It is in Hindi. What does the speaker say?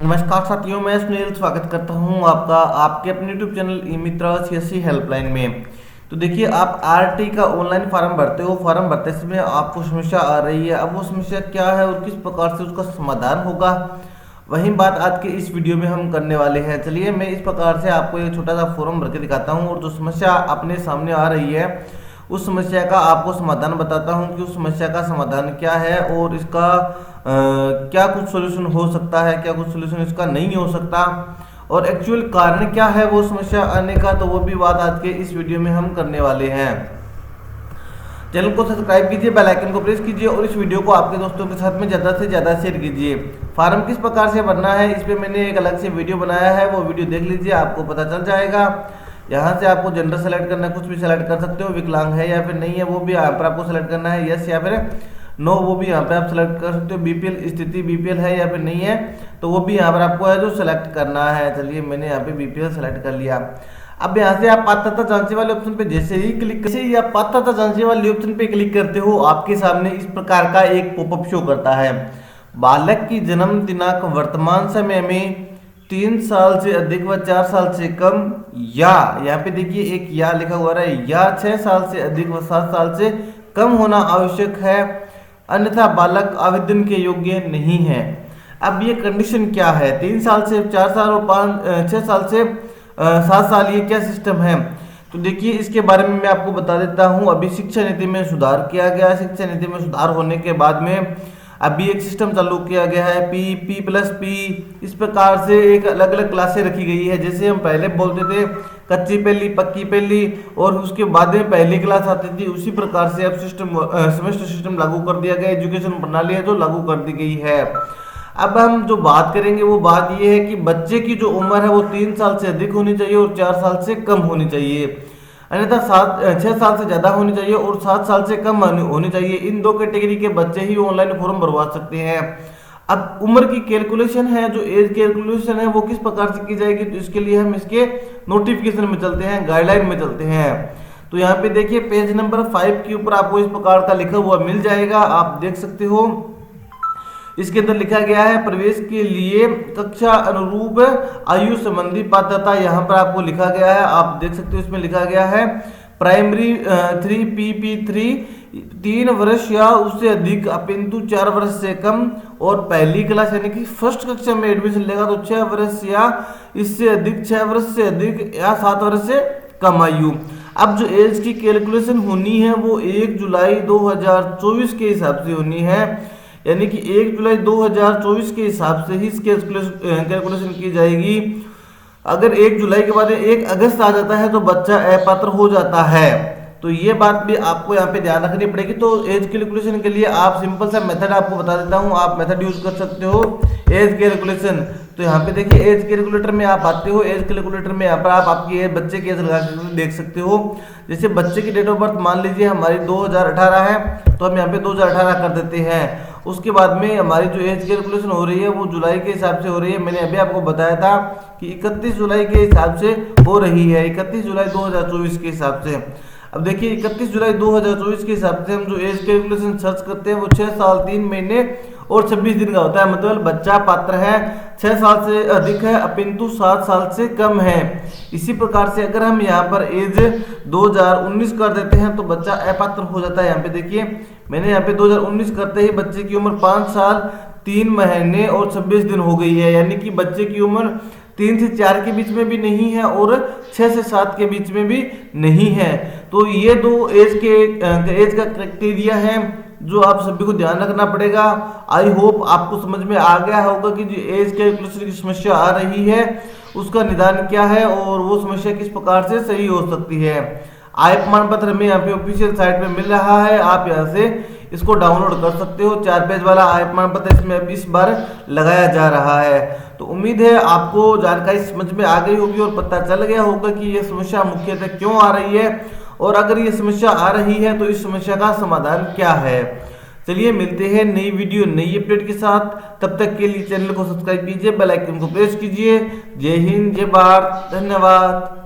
नमस्कार साथियों, मैं सुनील स्वागत करता हूं आपका आपके अपने यूट्यूब चैनल ई मित्र सीएससी हेल्पलाइन में। तो देखिए, आप आरटी का ऑनलाइन फॉर्म भरते हो। फॉर्म भरते समय आपको समस्या आ रही है। अब वो समस्या क्या है और किस प्रकार से उसका समाधान होगा, वही बात आज के इस वीडियो में हम करने वाले हैं। चलिए, मैं इस प्रकार से आपको एक छोटा सा फॉर्म भर के दिखाता हूँ और जो समस्या अपने सामने आ रही है उस समस्या का आपको समाधान बताता हूं कि उस समस्या का समाधान क्या है और इसका क्या कुछ सॉल्यूशन हो सकता है, क्या कुछ सॉल्यूशन इसका नहीं हो सकता, और एक्चुअल कारण क्या है वो समस्या आने का। तो वो भी बात आज के इस वीडियो में हम करने वाले हैं। चैनल को सब्सक्राइब कीजिए, बेल आइकन को प्रेस कीजिए और इस वीडियो को आपके दोस्तों के साथ में ज़्यादा से ज़्यादा शेयर कीजिए। फार्म किस प्रकार से भरना है इस पर मैंने एक अलग से वीडियो बनाया है, वो वीडियो देख लीजिए, आपको पता चल जाएगा। यहाँ से आपको जेंडर सेलेक्ट करना है, कुछ भी सेलेक्ट कर सकते हो, विकलांग है या फिर नहीं है वो भी यहाँ पर आपको सेलेक्ट करना है, यस या फिर नो वो भी यहाँ पे आप सेलेक्ट कर सकते हो। बीपीएल स्थिति बीपीएल है या फिर नहीं है तो वो भी यहाँ पर आपको है जो सेलेक्ट करना है। चलिए, मैंने यहाँ पे बीपीएल सेलेक्ट कर लिया। अब यहाँ से आप पात्रता जांचने वाले ऑप्शन पे जैसे ही आप पात्रता जांचने वाले ऑप्शन पे क्लिक करते हो, आपके सामने इस प्रकार का एक पॉपअप शो करता है। बालक की जन्म दिनांक वर्तमान समय में 3 साल से अधिक व 4 साल से कम, या यहाँ पे देखिए एक या लिखा हुआ है, या 6 साल से अधिक व 7 साल से कम होना आवश्यक है, अन्यथा बालक आवेदन के योग्य नहीं है। अब ये कंडीशन क्या है? 3 साल से 4 साल और 6 साल से 7 साल, ये क्या सिस्टम है? तो देखिए, इसके बारे में मैं आपको बता देता हूँ। अभी शिक्षा नीति में सुधार किया गया। शिक्षा नीति में सुधार होने के बाद में अभी एक सिस्टम चालू किया गया है, पी+पी। इस प्रकार से एक अलग अलग क्लासें रखी गई है। जैसे हम पहले बोलते थे कच्ची पहली, पक्की पहली, और उसके बाद में पहली क्लास आती थी, उसी प्रकार से अब सेमेस्टर सिस्टम लागू कर दिया गया। एजुकेशन प्रणाली है जो लागू कर दी गई है। अब हम जो बात करेंगे वो बात ये है कि बच्चे की जो उम्र है वो 3 साल से अधिक होनी चाहिए और 4 साल से कम होनी चाहिए, अन्यथा 6 साल से ज़्यादा होनी चाहिए और 7 साल से कम होनी चाहिए। इन दो कैटेगरी के बच्चे ही ऑनलाइन फॉर्म भरवा सकते हैं। अब उम्र की कैलकुलेशन है, जो एज कैलकुलेशन है वो किस प्रकार से की जाएगी, तो इसके लिए हम इसके नोटिफिकेशन में चलते हैं, गाइडलाइन में चलते हैं। तो यहाँ पे देखिए, पेज नंबर 5 के ऊपर आपको इस प्रकार का लिखा हुआ मिल जाएगा, आप देख सकते हो। इसके अंदर लिखा गया है प्रवेश के लिए कक्षा अनुरूप आयु संबंधी पात्रता, यहाँ पर आपको लिखा गया है, आप देख सकते हो। इसमें लिखा गया है प्राइमरी 3 PP3 3 वर्ष या उससे अधिक अपिंतु 4 वर्ष से कम, और पहली क्लास यानी कि फर्स्ट कक्षा में एडमिशन लेगा तो 6 वर्ष या इससे अधिक, 6 वर्ष से अधिक या 7 वर्ष से कम आयु। अब जो एज की कैलकुलेशन होनी है वो 1 जुलाई 2024 के हिसाब से होनी है, यानी कि 1 जुलाई 2024 के हिसाब से ही इसकी कैलकुलेशन की जाएगी। अगर 1 जुलाई के बाद 1 अगस्त आ जाता है तो बच्चा अपात्र हो जाता है। तो ये बात भी आपको यहाँ पे ध्यान रखनी पड़ेगी। तो एज कैलकुलेशन के लिए आप सिंपल सा मेथड आपको बता देता हूँ, आप मेथड यूज कर सकते हो एज कैलकुलेशन। तो यहाँ पे देखिए, एज कैलकुलेटर में आप आते हो। एज कैलकुलेटर में यहाँ पर आप आपकी बच्चे की एज लगा के देख सकते हो। जैसे बच्चे की डेट ऑफ बर्थ मान लीजिए हमारी 2018 है, तो हम यहाँ पे 2018 कर देते हैं। उसके बाद में हमारी जो एज कैलकुलेशन हो रही है वो जुलाई के हिसाब से हो रही है। मैंने अभी आपको बताया था कि 31 जुलाई के हिसाब से हो रही है, 31 जुलाई 2024 के हिसाब से। अब देखिए, 31 जुलाई 2024 के हिसाब से हम जो एज कैलकुलेशन सर्च करते हैं वो 6 साल 3 महीने और 26 दिन का होता है। मतलब बच्चा पात्र है, 6 साल से अधिक है अपिंतु 7 साल से कम है। इसी प्रकार से अगर हम यहाँ पर एज 2019 कर देते हैं तो बच्चा अपात्र हो जाता है। यहाँ पे देखिए, मैंने यहाँ पे 2019 करते ही बच्चे की उम्र 5 साल 3 महीने और 26 दिन हो गई है, यानी कि बच्चे की उम्र 3 से 4 के बीच में भी नहीं है और 6 से 7 के बीच में भी नहीं है। तो ये दो एज का क्राइटेरिया है जो आप सभी को ध्यान रखना पड़ेगा। आई होप आपको समझ में आ गया होगा कि जो एज कैलकुलेशन की समस्या आ रही है उसका निदान क्या है और वो समस्या किस प्रकार से सही हो सकती है। आय प्रमाण पत्र हमें यहाँ पे ऑफिशियल साइट पे मिल रहा है, आप यहाँ से इसको डाउनलोड कर सकते हो। 4 पेज वाला आय प्रमाण पत्र इसमें अब इस बार लगाया जा रहा है। तो उम्मीद है आपको जानकारी समझ में आ गई होगी और पता चल गया होगा कि ये समस्या मुख्यतः क्यों आ रही है, और अगर ये समस्या आ रही है तो इस समस्या का समाधान क्या है। चलिए, मिलते हैं नई वीडियो नई अपडेट के साथ। तब तक के लिए चैनल को सब्सक्राइब कीजिए, बेल आइकन को प्रेस कीजिए। जय हिंद, जय भारत, धन्यवाद।